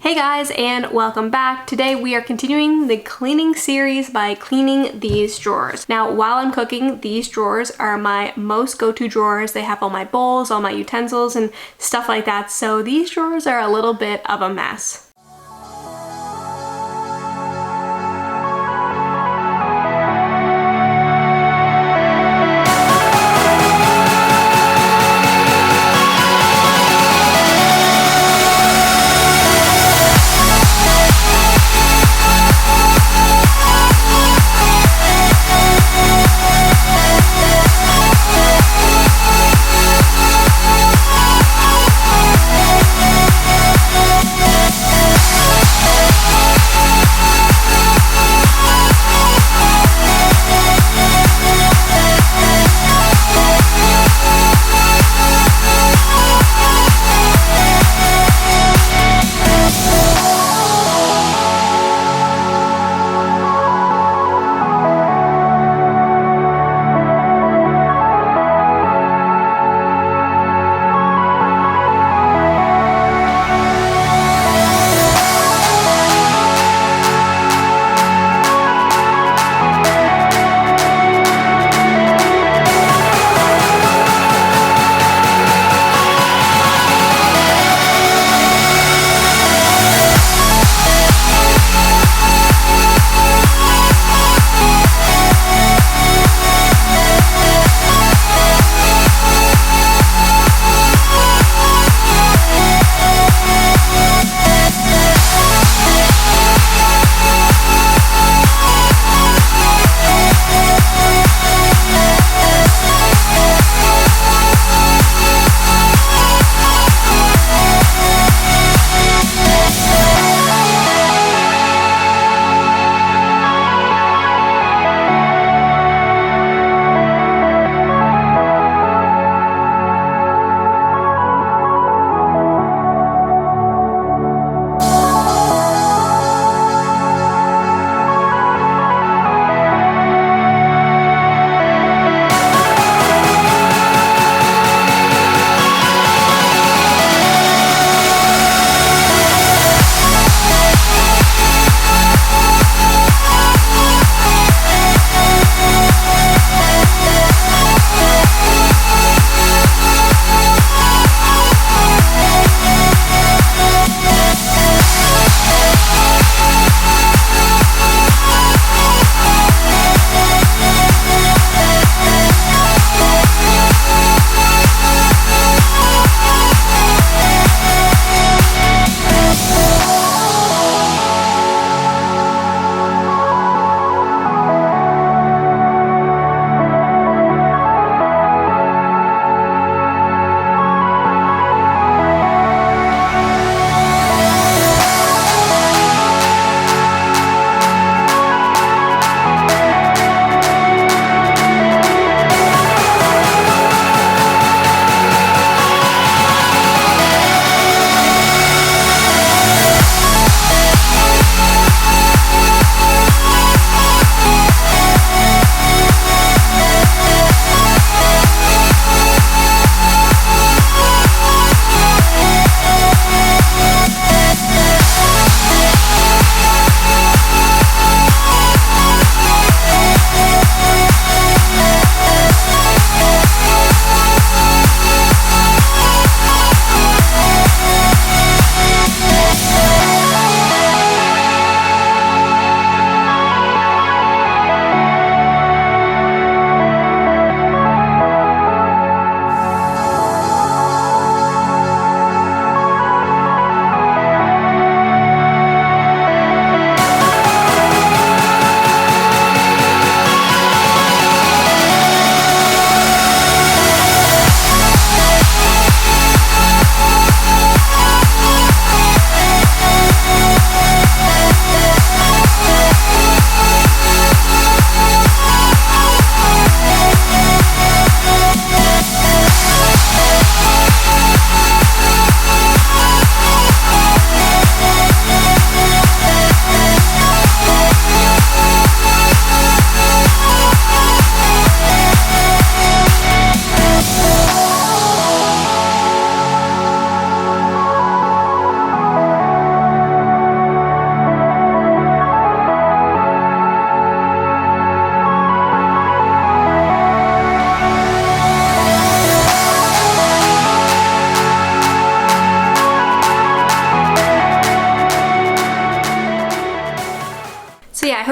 Hey guys, and welcome back. Today we are continuing the cleaning series by cleaning these drawers. Now, while I'm cooking, these drawers are my most go-to drawers. They have all my bowls, all my utensils, and stuff like that. So these drawers are a little bit of a mess.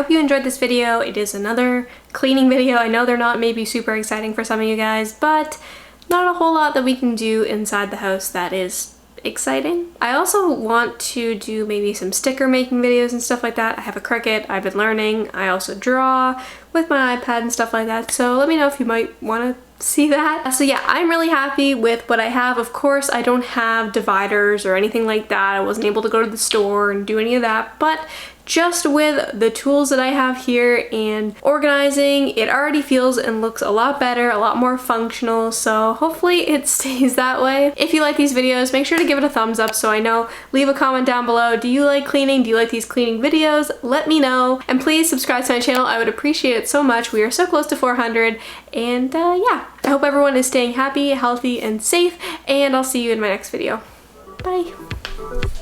hope you enjoyed this video. It is another cleaning video. I know they're not maybe super exciting for some of you guys, but not a whole lot that we can do inside the house that is exciting. I also want to do maybe some sticker making videos and stuff like that. I have a Cricut, I've been learning. I also draw with my iPad and stuff like that, so let me know if you might want to see that. So yeah, I'm really happy with what I have. Of course, I don't have dividers or anything like that. I wasn't able to go to the store and do any of that, but just with the tools that I have here and organizing, it already feels and looks a lot better, a lot more functional, so hopefully it stays that way. If you like these videos, make sure to give it a thumbs up so I know. Leave a comment down below. Do you like cleaning? Do you like these cleaning videos? Let me know. And please subscribe to my channel. I would appreciate it so much. We are so close to 400. And yeah, I hope everyone is staying happy, healthy, and safe, and I'll see you in my next video. Bye.